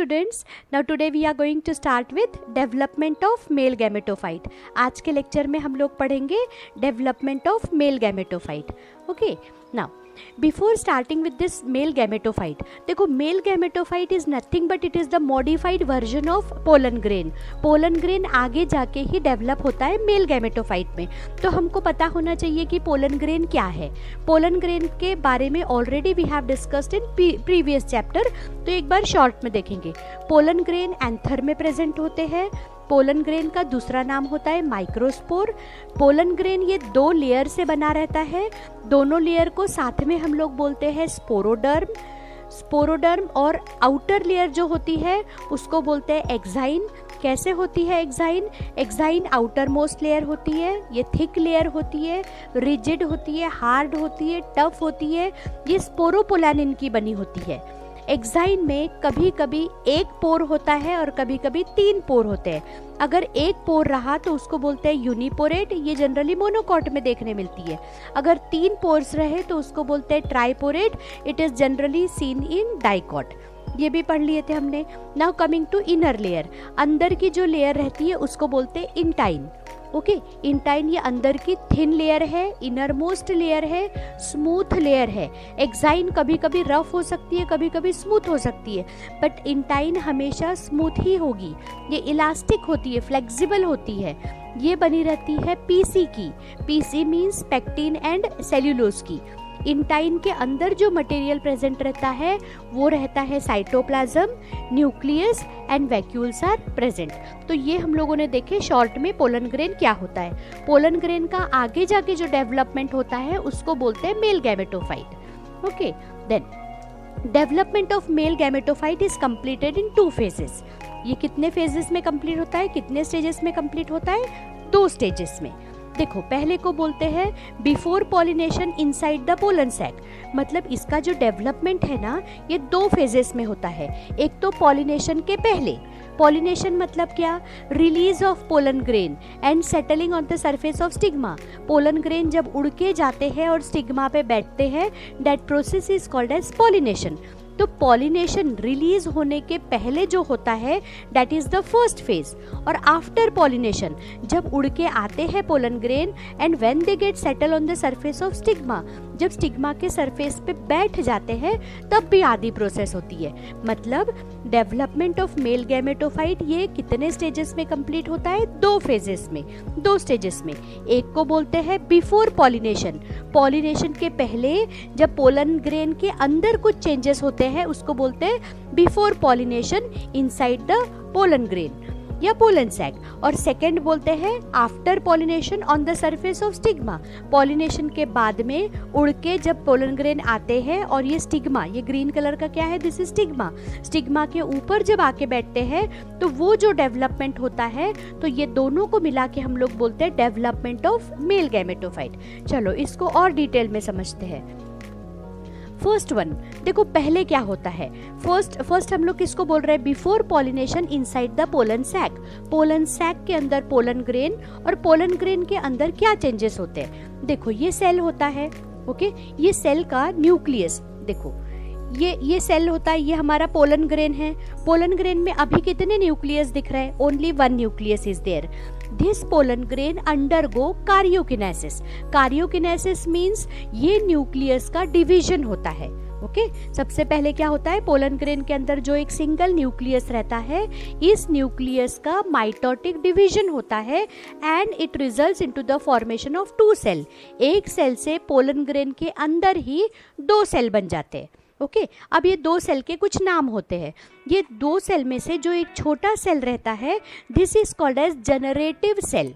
students, now today we are going to start with development of male gametophyte. आज के lecture में हम लोग पढ़ेंगे development of male gametophyte. Okay, now before starting with this male gametophyte, देखो male gametophyte is nothing but it is the modified version of pollen grain. pollen grain आगे जाके ही develop होता है male gametophyte में. तो हमको पता होना चाहिए कि pollen grain क्या है. pollen grain के बारे में already we have discussed in previous chapter, तो एक बार शॉर्ट में देखेंगे. pollen grain एंथर में प्रेजेंट होते हैं. पोलन ग्रेन का दूसरा नाम होता है माइक्रोस्पोर. पोलन ग्रेन ये 2 लेयर से बना रहता है. दोनों लेयर को साथ में हम लोग बोलते हैं स्पोरोडर्म. स्पोरोडर्म और आउटर लेयर जो होती है उसको बोलते हैं एक्साइन. कैसे होती है exine? Exine outer most layer होती है. ये थिक लेयर होती है, रिजिड होती है, हार्ड होती है, टफ होती है. ये स्पोरोपोलानिन की बनी होती है. एक्साइन में कभी कभी एक पोर होता है और कभी कभी 3 पोर होते हैं. अगर एक पोर रहा तो उसको बोलते हैं यूनिपोरेट. ये जनरली मोनोकॉट में देखने मिलती है. अगर 3 पोर्स रहे तो उसको बोलते हैं triporate. It is generally seen in dicot. ये भी पढ़ लिए थे हमने. Now coming to inner layer, अंदर की जो लेयर रहती है उसको बोलते हैं इंटाइन. ओके, इंटाइन ये अंदर की थिन लेयर है, इनर मोस्ट लेयर है, स्मूथ लेयर है. एक्साइन कभी कभी रफ हो सकती है, कभी कभी स्मूथ हो सकती है, बट इंटाइन हमेशा स्मूथ ही होगी. ये इलास्टिक होती है, फ्लेक्सिबल होती है. ये बनी रहती है पीसी की. PC means pectin and cellulose की. इंटाइन के अंदर जो मटेरियल प्रेजेंट रहता है वो रहता है cytoplasm, nucleus and vacuoles are present. तो ये हम लोगों ने देखे शॉर्ट में पोलन ग्रेन क्या होता है. पोलन ग्रेन का आगे जाके जो डेवलपमेंट होता है उसको बोलते हैं male gametophyte. Okay, then development of male gametophyte is completed in 2 phases. ये कितने फेजेस में कंप्लीट होता है, कितने स्टेजेस में कंप्लीट होता है? 2 स्टेजेस में. देखो, पहले को बोलते हैं before pollination inside the pollen sac. मतलब इसका जो डेवलपमेंट है ना ये 2 फेजेस में होता है. एक तो पॉलिनेशन के पहले. पॉलिनेशन मतलब क्या? Release of pollen grain and settling on the surface of stigma. Pollen grain जब उड़ के जाते हैं और स्टिग्मा पे बैठते हैं, that process is called as pollination. तो पॉलिनेशन रिलीज होने के पहले जो होता है that is the first phase. और आफ्टर पॉलिनेशन जब उड़ के आते हैं pollen grain and when they get settle on the surface of stigma, जब स्टिग्मा के सरफेस पे बैठ जाते हैं तब भी आधी प्रोसेस होती है. मतलब डेवलपमेंट ऑफ मेल गैमेटोफाइट ये कितने स्टेजेस में कंप्लीट होता है? 2 फेजेस में, 2 स्टेजेस में. एक को बोलते हैं बिफोर पॉलिनेशन. पॉलिनेशन के पहले जब पोलन ग्रेन के अंदर कुछ चेंजेस होते हैं उसको बोलते हैं before pollination inside the pollen grain या पोलन सैक. और सेकंड बोलते हैं after pollination on the surface of stigma. Pollination के बाद में उड़ के जब पोलन ग्रेन आते हैं और ये स्टिग्मा, ये ग्रीन कलर का क्या है? This is stigma. स्टिग्मा के ऊपर जब आके बैठते हैं तो वो जो डेवलपमेंट होता है, तो ये दोनों को मिला के हम लोग बोलते हैं डेवलपमेंट ऑफ मेल गैमेटोफाइट. चलो इसको और डिटेल में समझते हैं. फर्स्ट वन, देखो पहले क्या होता है. फर्स्ट हम लोग किसको बोल रहे हैं? Before pollination inside the pollen sac. Pollen sac के अंदर पोलन ग्रेन, और पोलन ग्रेन के अंदर क्या चेंजेस होते हैं? देखो ये सेल होता है. ओके, ये सेल का न्यूक्लियस देखो, ये सेल होता है. ये हमारा पोलन ग्रेन है. पोलन ग्रेन में अभी कितने न्यूक्लियस दिख रहे हैं? Only 1 nucleus is there. This pollen grain undergo karyokinesis. Karyokinesis means ये न्यूक्लियस का डिवीजन होता है. ओके, सबसे पहले क्या होता है? पोलन ग्रेन के अंदर जो एक सिंगल न्यूक्लियस रहता है, इस न्यूक्लियस का माइटोटिक डिवीजन होता है and it results into the formation of 2 cell. एक सेल से पोलन ग्रेन के अंदर ही 2 सेल बन जाते हैं. ओके, अब ये 2 सेल के कुछ नाम होते हैं. ये 2 सेल में से जो एक छोटा सेल रहता है this is called as generative cell.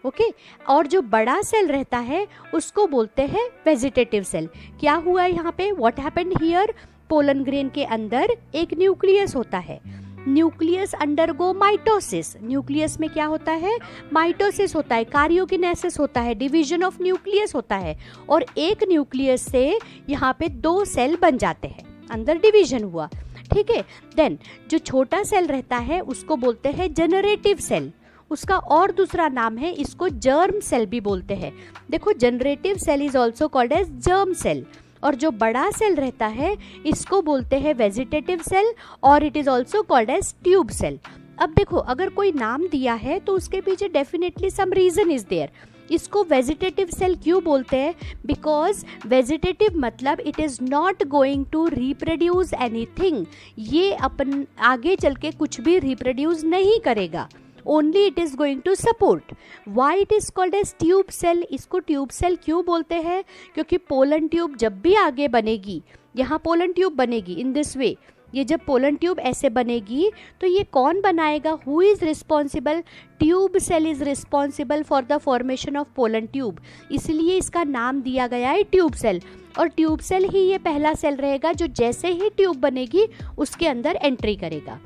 Okay, और जो बड़ा सेल रहता है उसको बोलते हैं वेजिटेटिव सेल. क्या हुआ यहाँ पे? What happened here? Pollen grain के अंदर एक न्यूक्लियस होता है. Nucleus undergo mitosis. न्यूक्लियस में क्या होता है? माइटोसिस होता है, कार्योकिनेसिस होता है, डिवीजन ऑफ न्यूक्लियस होता है. और एक न्यूक्लियस से यहाँ पे 2 सेल बन जाते हैं, अंदर डिवीजन हुआ. ठीक है, देन जो छोटा सेल रहता है उसको बोलते हैं जनरेटिव सेल. उसका और दूसरा नाम है, इसको जर्म सेल भी बोलते हैं. देखो generative cell is also called as germ cell. और जो बड़ा सेल रहता है इसको बोलते हैं वेजिटेटिव सेल और it is also called as tube cell. अब देखो, अगर कोई नाम दिया है तो उसके पीछे definitely some reason is there. इसको वेजिटेटिव सेल क्यों बोलते हैं? बिकॉज वेजिटेटिव मतलब it is not going to reproduce anything, ये अपन आगे चल के कुछ भी रिप्रोड्यूस नहीं करेगा, only it is going to support. Why it is called as tube cell? इसको ट्यूब सेल क्यों बोलते हैं? क्योंकि पोलन ट्यूब जब भी आगे बनेगी, यहाँ पोलन ट्यूब बनेगी इन दिस वे, ये जब पोलन ट्यूब ऐसे बनेगी तो ये कौन बनाएगा? Who is responsible? Tube cell is responsible for the formation of pollen tube, इसलिए इसका नाम दिया गया है ट्यूब सेल। और ट्यूब सेल ही ये पहला सेल रहेगा जो जैसे ही ट्यूब बनेगी उसके अंदर एंट्री करेगा।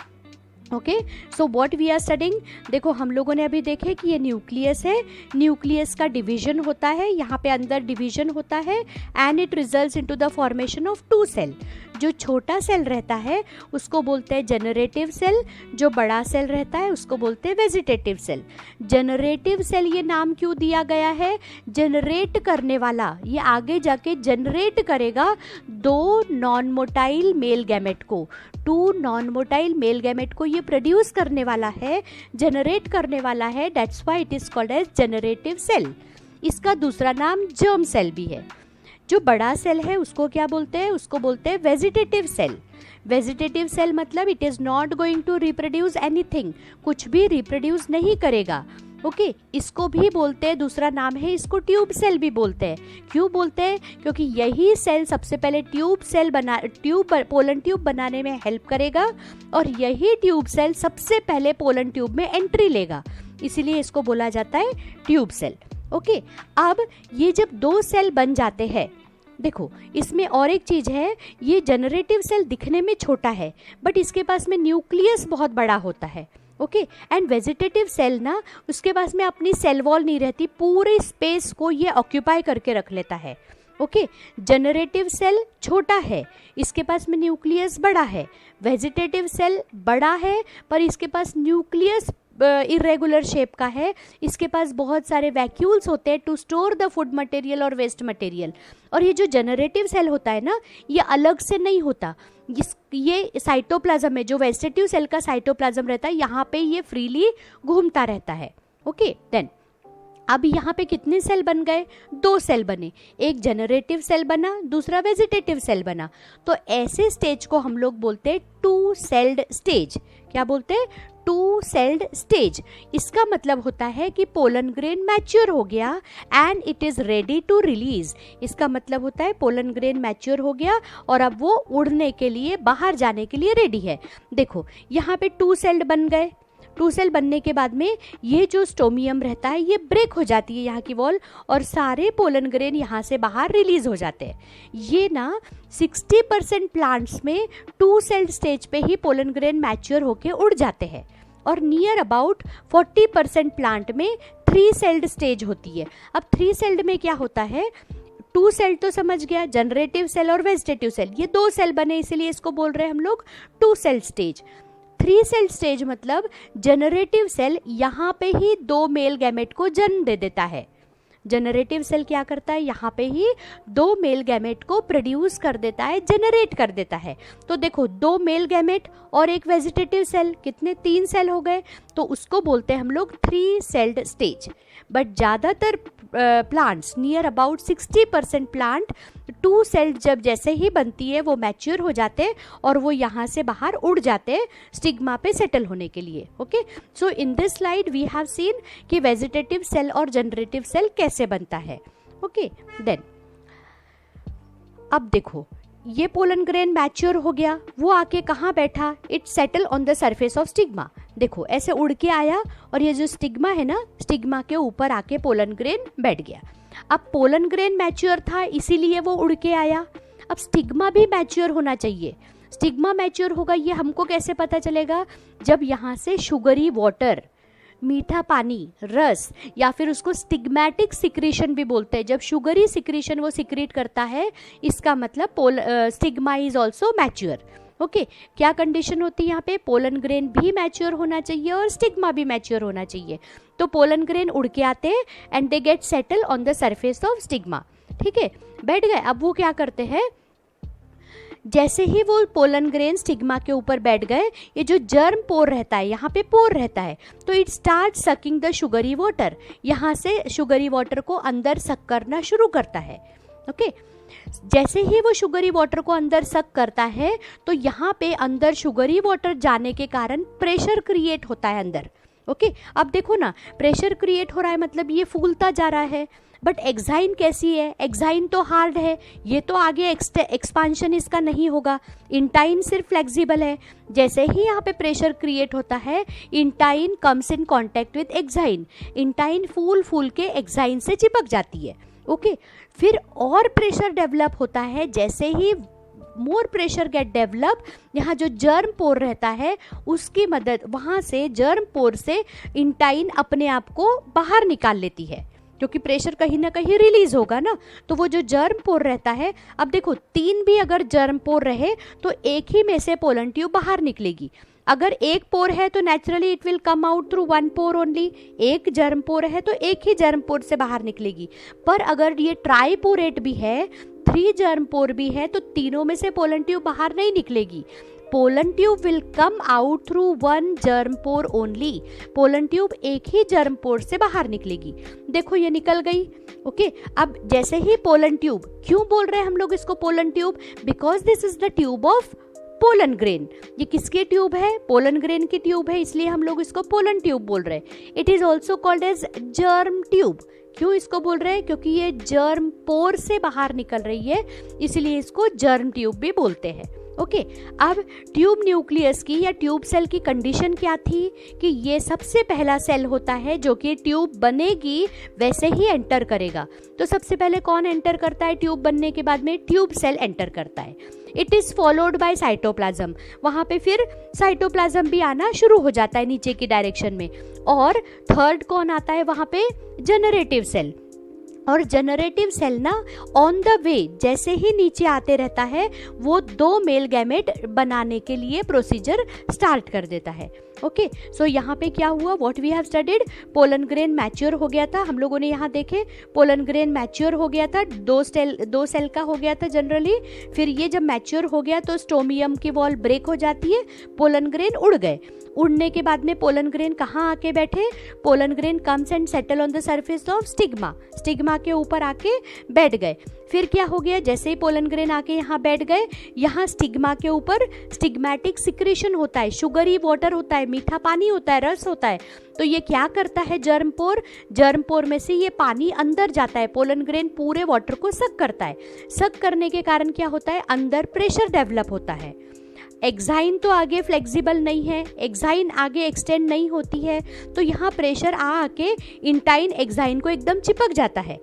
Okay, so what we are studying, देखो हम लोगों ने अभी देखे कि ये न्यूक्लियस है, न्यूक्लियस का डिवीजन होता है, यहाँ पे अंदर डिवीजन होता है and it results into the formation of two cell. जो छोटा सेल रहता है उसको बोलते हैं जनरेटिव सेल, जो बड़ा सेल रहता है उसको बोलते हैं वेजिटेटिव सेल। जनरेटिव सेल ये नाम क्यों दिया गया है? जनरेट करने वाला, ये आगे जाके जनरेट करेगा दो नॉन मोटाइल मेल गैमेट को, two non motile male gamete को ये प्रोड्यूस करने वाला है, जनरेट करने वाला है, that's why it is called as generative cell. इसका दूसरा नाम जर्म सेल भी है। जो बड़ा सेल है उसको क्या बोलते हैं? उसको बोलते हैं वेजिटेटिव सेल। वेजिटेटिव सेल मतलब it is not going to reproduce anything, कुछ भी रिप्रोड्यूस नहीं करेगा। ओके, इसको भी बोलते हैं, दूसरा नाम है इसको ट्यूब सेल भी बोलते हैं। क्यों बोलते हैं? क्योंकि यही सेल सबसे पहले पोलन ट्यूब बनाने में हेल्प करेगा और यही ट्यूब सेल सबसे पहले पोलन ट्यूब में एंट्री लेगा, इसीलिए इसको बोला जाता है ट्यूब सेल। ओके, अब ये जब दो सेल बन जाते हैं, देखो इसमें और एक चीज है, ये जनरेटिव सेल दिखने में छोटा है बट इसके पास में न्यूक्लियस बहुत बड़ा होता है। ओके, एंड वेजिटेटिव सेल ना, उसके पास में अपनी सेल वॉल नहीं रहती, पूरे स्पेस को ये ऑक्यूपाई करके रख लेता है। ओके, जनरेटिव सेल छोटा है, इसके पास में न्यूक्लियस बड़ा है। वेजिटेटिव सेल बड़ा है पर इसके पास न्यूक्लियस इरेगुलर शेप का है, इसके पास बहुत सारे वैक्यूल्स होते हैं to store the food material और वेस्ट मटेरियल। और ये जो जनरेटिव सेल होता है ना, ये अलग से नहीं होता, ये साइटोप्लाज्म में, जो वेजिटेटिव सेल का साइटोप्लाज्म रहता है यहाँ पे ये फ्रीली घूमता रहता है। ओके, देन अब यहाँ पे कितने सेल बन गए? दो सेल बने, एक जनरेटिव सेल बना, दूसरा वेजिटेटिव सेल बना। तो ऐसे स्टेज को हम लोग बोलते हैं टू सेल्ड स्टेज। क्या बोलते हैं? Two celled stage. इसका मतलब होता है कि पोलन ग्रेन मैच्योर हो गया and it is ready to release. इसका मतलब होता है पोलन ग्रेन मैच्योर हो गया और अब वो उड़ने के लिए, बाहर जाने के लिए रेडी है। देखो यहाँ पे टू सेल्ड बन गए, टू सेल बनने के बाद में ये जो स्टोमियम रहता है ये ब्रेक हो जाती है यहाँ की वॉल और सारे पोलन ग्रेन यहाँ से बाहर रिलीज हो जाते हैं। ये ना 60% प्लांट्स में टू सेल्ड स्टेज पे ही पोलन ग्रेन मैच्योर होके उड़ जाते हैं और नियर अबाउट 40% प्लांट में 3 सेल्ड स्टेज होती है। अब 3 सेल्ड में क्या होता है? टू सेल तो समझ गया, जनरेटिव सेल और वेजिटेटिव सेल, ये दो सेल बने, इसीलिए इसको बोल रहे हैं हम लोग two cell stage. 3 cell stage मतलब जनरेटिव सेल यहाँ पे ही दो मेल गैमेट को जन्म दे देता है। जनरेटिव सेल क्या करता है? यहाँ पे ही दो मेल गैमेट को प्रोड्यूस कर देता है, जनरेट कर देता है। तो देखो, दो मेल गैमेट और एक वेजिटेटिव सेल, कितने? 3 सेल हो गए। तो उसको बोलते हैं हम लोग 3 सेल्ड स्टेज। बट ज़्यादातर plants, near about 60% plant two celled जब जैसे ही बनती है वो मैच्योर हो जाते हैं और वो यहाँ से बाहर उड़ जाते हैं स्टिग्मा पे सेटल होने के लिए। Okay, so in this slide we have seen कि वेजिटेटिव सेल और जनरेटिव सेल कैसे बनता है। ओके, देन अब देखो, ये पोलन ग्रेन मैच्योर हो गया, वो आके कहाँ बैठा? It settle on the surface of stigma. देखो ऐसे उड़ के आया और ये जो स्टिग्मा है ना, स्टिग्मा के ऊपर आके पोलन ग्रेन बैठ गया। अब पोलन ग्रेन मैच्योर था इसीलिए वो उड़ के आया। अब स्टिग्मा भी मैच्योर होना चाहिए। स्टिग्मा मैच्योर होगा ये हमको कैसे पता चलेगा? जब यहाँ से शुगरी वाटर, मीठा पानी, रस, या फिर उसको स्टिग्मैटिक सिक्रीशन भी बोलते हैं, जब शुगरी सिक्रीशन वो सिक्रीट करता है, इसका मतलब stigma is also mature. Okay, क्या कंडीशन होती है यहाँ पे? पोलन ग्रेन भी मैच्योर होना चाहिए और स्टिग्मा भी मैच्योर होना चाहिए। तो पोलन ग्रेन उड़ के आते हैं and they get settle on the surface of stigma. ठीक है, बैठ गए। अब वो क्या करते हैं, जैसे ही वो पोलन ग्रेन स्टिग्मा के ऊपर बैठ गए, ये जो जर्म पोर रहता है, यहाँ पे पोर रहता है, तो it start sucking the sugary water, यहाँ से शुगरी वाटर को अंदर सक करना शुरू करता है। ओके, जैसे ही वो शुगरी वाटर को अंदर सक करता है तो यहाँ पे अंदर शुगरी वाटर जाने के कारण प्रेशर क्रिएट होता है अंदर। ओके, अब देखो ना, प्रेशर क्रिएट हो रहा है मतलब ये फूलता जा रहा है। बट एक्साइन कैसी है, एक्साइन तो हार्ड है, ये तो आगे एक्सपांशन इसका नहीं होगा। इंटाइन सिर्फ फ्लेक्सिबल है। जैसे ही यहाँ पे प्रेशर क्रिएट होता है, intine comes in contact with exine, intine फूल के एक्साइन से चिपक जाती है। ओके, फिर और प्रेशर डेवलप होता है। जैसे ही मोर प्रेशर गेट डेवलप, यहाँ जो जर्म पोर रहता है उसकी मदद, वहाँ से जर्म पोर से इंटाइन अपने आप को बाहर निकाल लेती है, क्योंकि प्रेशर कहीं ना कहीं रिलीज होगा ना। तो वो जो जर्म पोर रहता है, अब देखो 3 भी अगर जर्म पोर रहे तो एक ही में से पोलन ट्यूब बाहर निकलेगी। अगर एक पोर है तो naturally it will come out through 1 pore only, एक जर्म पोर है तो एक ही जर्म पोर से बाहर निकलेगी। पर अगर ये ट्राइपोरेट भी है, 3 जर्म पोर भी है, तो तीनों में से पोलन ट्यूब बाहर नहीं निकलेगी। Pollen tube will come out through 1 germ pore only, pollen tube एक ही जर्म पोर से बाहर निकलेगी। देखो ये निकल गई। ओके, अब जैसे ही पोलन ट्यूब, क्यों बोल रहे हैं हम लोग इसको pollen tube, because this is the tube of pollen grain. ये किसकी ट्यूब है, पोलन ग्रेन की ट्यूब है, इसलिए हम लोग इसको पोलन ट्यूब बोल रहे हैं। It is also called as germ tube. क्यों इसको बोल रहे हैं, क्योंकि ये जर्म पोर से बाहर निकल रही है, इसलिए इसको जर्म ट्यूब भी बोलते हैं। ओके, अब ट्यूब न्यूक्लियस की या ट्यूब सेल की कंडीशन क्या थी कि ये सबसे पहला सेल होता है जो कि ट्यूब बनेगी वैसे ही एंटर करेगा। तो सबसे पहले कौन एंटर करता है ट्यूब बनने के बाद में, ट्यूब सेल एंटर करता है। It is followed bye cytoplasm, वहां पे फिर साइटोप्लाज्म भी आना शुरू हो जाता है नीचे की डायरेक्शन में। और थर्ड कौन आता है वहां पे, जनरेटिव सेल। और जनरेटिव सेल ना ऑन द वे जैसे ही नीचे आते रहता है, वो 2 मेल गैमेट बनाने के लिए प्रोसीजर स्टार्ट कर देता है। ओके, सो यहाँ पे क्या हुआ, what we have studied, pollen grain mature हो गया था, हम लोगों ने यहाँ देखे पोलन ग्रेन मैच्योर हो गया था, 2 सेल का हो गया था जनरली। फिर ये जब मैच्योर हो गया तो स्टोमियम की वॉल ब्रेक हो जाती है, पोलन ग्रेन उड़ गए। उड़ने के बाद में पोलन ग्रेन कहाँ आके बैठे, pollen grain comes and settle on the surface of stigma, stigma के ऊपर आके बैठ गए। फिर क्या हो गया, जैसे ही पोलन ग्रेन आके यहाँ बैठ गए, यहाँ स्टिग्मा के ऊपर स्टिग्मेटिक सिक्रेशन होता है, शुगरी वाटर होता है, मीठा पानी होता है, रस होता है। तो ये क्या करता है, जर्म पोर में से ये पानी अंदर जाता है, पोलन ग्रेन पूरे वाटर को सक करता है। सक करने के कारण क्या होता है, अंदर प्रेशर डेवलप होता है। एक्साइन तो आगे फ्लेक्सिबल नहीं है, एक्साइन आगे एक्सटेंड नहीं होती है, तो यहाँ प्रेशर आके इंटाइन एक्साइन को एकदम चिपक जाता है,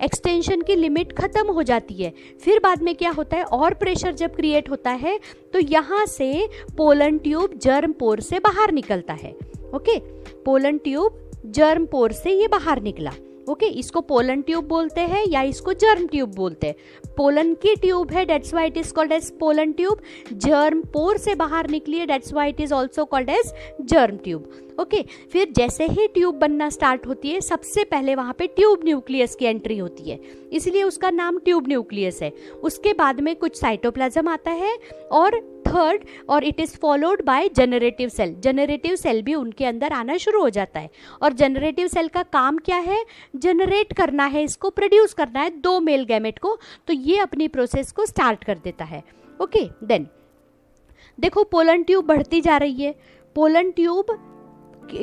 एक्सटेंशन की लिमिट खत्म हो जाती है। फिर बाद में क्या होता है, और प्रेशर जब क्रिएट होता है तो यहाँ से पोलन ट्यूब जर्म पोर से बाहर निकलता है। Okay, pollen tube germ pore से ये बाहर निकला। ओके, इसको पोलन ट्यूब बोलते हैं या इसको जर्म ट्यूब बोलते हैं। पोलन की ट्यूब है, that's why it is called as pollen tube. Germ pore से बाहर निकली है, that's why it is also called as germ tube. Okay, फिर जैसे ही ट्यूब बनना स्टार्ट होती है, सबसे पहले वहां पे ट्यूब न्यूक्लियस की एंट्री होती है, इसलिए उसका नाम ट्यूब न्यूक्लियस है। उसके बाद में कुछ साइटोप्लाज्म आता है और थर्ड, और it is followed by generative cell. Generative cell भी उनके अंदर आना शुरू हो जाता है। और जनरेटिव सेल का काम क्या है, जनरेट करना है, इसको प्रोड्यूस करना है 2 मेल गैमेट को, तो ये अपनी प्रोसेस को स्टार्ट कर देता है। ओके, देन देखो पोलन ट्यूब बढ़ती जा रही है, पोलन ट्यूब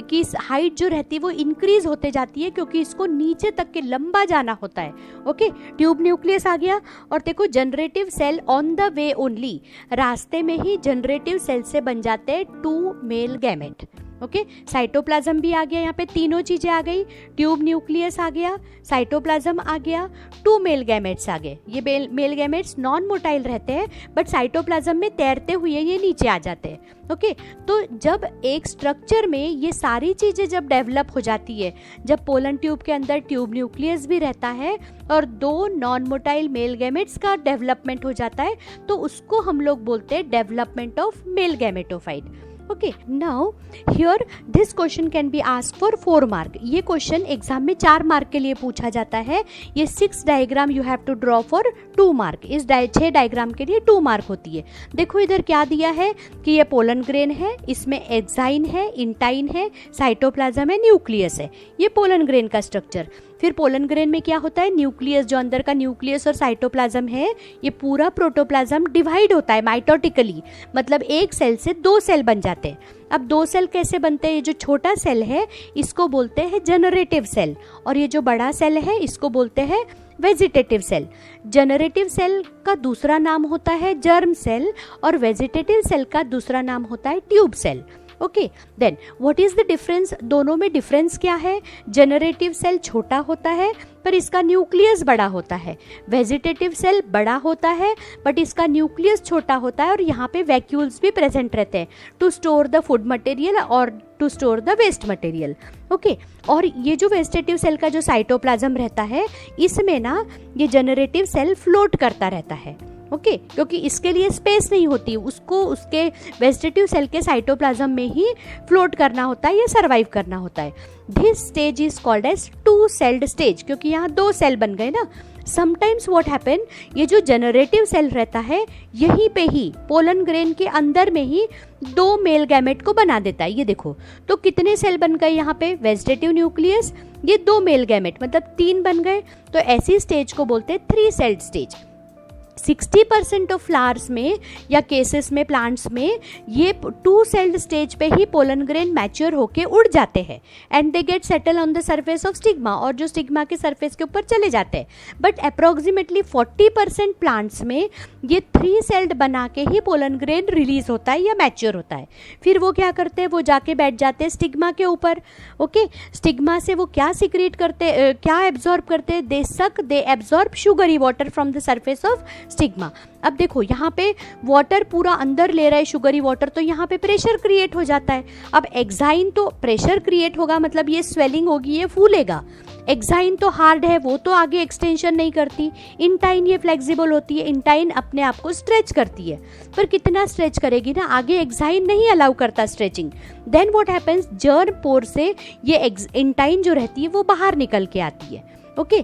की हाइट जो रहती है वो इंक्रीज होते जाती है, क्योंकि इसको नीचे तक के लंबा जाना होता है। ओके, ट्यूब न्यूक्लियस आ गया, और देखो generative cell on the way only, रास्ते में ही जनरेटिव सेल से बन जाते हैं 2 मेल गैमेट। ओके, साइटोप्लाज्म भी आ गया, यहाँ पे तीनों चीजें आ गई, ट्यूब न्यूक्लियस आ गया, साइटोप्लाज्म आ गया, 2 मेल गैमेट्स आ गए। ये मेल गैमेट्स नॉन मोटाइल रहते हैं, बट साइटोप्लाज्म में तैरते हुए ये नीचे आ जाते हैं। ओके, तो जब एक स्ट्रक्चर में ये सारी चीजें जब डेवलप हो जाती है, जब पोलन ट्यूब के अंदर ट्यूब न्यूक्लियस भी रहता है और 2 नॉन मोटाइल मेल गैमेट्स का डेवलपमेंट हो जाता है, तो उसको हम लोग बोलते हैं development of male gametophyte. Okay, now here this question can be ask for 4 mark. ये क्वेश्चन एग्जाम में 4 मार्क के लिए पूछा जाता है। ये 6 diagram you have to draw for 2 mark. इस 6 डायग्राम के लिए 2 मार्क होती है। देखो इधर क्या दिया है कि ये पोलन ग्रेन है, इसमें एक्साइन है, इंटाइन है, साइटोप्लाज्म है, न्यूक्लियस है। ये पोलन ग्रेन का स्ट्रक्चर। फिर पोलन ग्रेन में क्या होता है, न्यूक्लियस, जो अंदर का न्यूक्लियस और साइटोप्लाज्म है, ये पूरा प्रोटोप्लाज्म डिवाइड होता है माइटोटिकली, मतलब एक सेल से 2 सेल बन जाते हैं। अब 2 सेल कैसे बनते हैं? ये जो छोटा सेल है इसको बोलते हैं जनरेटिव सेल, और ये जो बड़ा सेल है इसको बोलते हैं वेजिटेटिव सेल। जनरेटिव सेल का दूसरा नाम होता है जर्म सेल, और वेजिटेटिव सेल का दूसरा नाम होता है tube cell. Okay, then what is the difference? दोनों में डिफरेंस क्या है? जनरेटिव सेल छोटा होता है पर इसका न्यूक्लियस बड़ा होता है। वेजिटेटिव सेल बड़ा होता है बट इसका न्यूक्लियस छोटा होता है, और यहाँ पे वैक्यूल्स भी प्रेजेंट रहते हैं to store the food material और to store the waste material. Okay, और ये जो वेजिटेटिव सेल का जो साइटोप्लाज्म रहता है, इसमें ना ये जनरेटिव सेल फ्लोट करता रहता है। ओके, क्योंकि इसके लिए स्पेस नहीं होती, उसको उसके वेजिटेटिव सेल के साइटोप्लाज्म में ही फ्लोट करना होता है या सरवाइव करना होता है। This stage is called as 2 celled stage, क्योंकि यहाँ 2 सेल बन गए ना। समटाइम्स व्हाट हैपन, ये जो जनरेटिव सेल रहता है यहीं पे ही पोलन ग्रेन के अंदर में ही 2 मेल गैमेट को बना देता है। ये देखो, तो कितने सेल बन गए यहाँ पे? वेजिटेटिव न्यूक्लियस, ये 2 मेल गैमेट, मतलब 3 बन गए। तो ऐसी स्टेज को बोलते हैं 3 सेल्ड स्टेज। 60% ऑफ फ्लावर्स में या केसेस में, प्लांट्स में, ये 2 सेल्ड स्टेज पे ही पोलन ग्रेन मैच्योर होके उड़ जाते हैं, and they get settle on the surface of stigma, और जो स्टिग्मा के सरफेस के ऊपर चले जाते हैं। बट अप्रोक्सीमेटली 40% प्लांट्स में ये 3 सेल्ड बना के ही पोलन ग्रेन रिलीज होता है या मैच्योर होता है। फिर वो क्या करते हैं? वो जाके बैठ जाते हैं स्टिग्मा के ऊपर। ओके, स्टिग्मा से वो क्या सिक्रेट करते, क्या एब्जॉर्ब करते हैं? They absorb sugary water from the surface of stigma. अब देखो यहाँ पे वाटर पूरा अंदर ले रहा है, शुगरी वाटर, तो यहाँ पे प्रेशर क्रिएट हो जाता है। अब एक्साइन तो प्रेशर क्रिएट होगा, मतलब ये स्वेलिंग होगी, ये फूलेगा। एक्साइन तो हार्ड है, वो तो आगे एक्सटेंशन नहीं करती। इंटाइन ये फ्लेक्सिबल होती है, इंटाइन अपने आप को स्ट्रेच करती है, पर कितना स्ट्रेच करेगी ना, आगे एक्साइन नहीं अलाउ करता stretching. Then what happens, germ pore से ये इंटाइन जो रहती है वो बाहर निकल के आती है। ओके,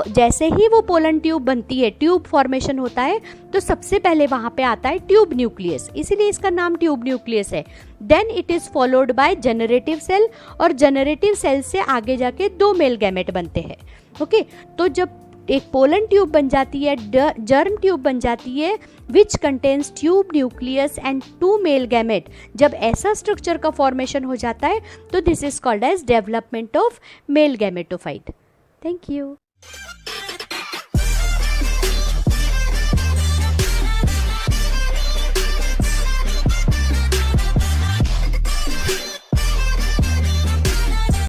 जैसे ही वो पोलन ट्यूब बनती है, ट्यूब फॉर्मेशन होता है, तो सबसे पहले वहां पे आता है ट्यूब न्यूक्लियस, इसीलिए इसका नाम ट्यूब न्यूक्लियस है। Then it is followed by generative cell, और जनरेटिव सेल से आगे जाके 2 मेल गैमेट बनते हैं। ओके, तो जब एक पोलन ट्यूब बन जाती है, जर्म ट्यूब बन जाती है, which contains tube nucleus and 2 male gamete, जब ऐसा स्ट्रक्चर का फॉर्मेशन हो जाता है तो this is called as development of male gametophyte. Thank you.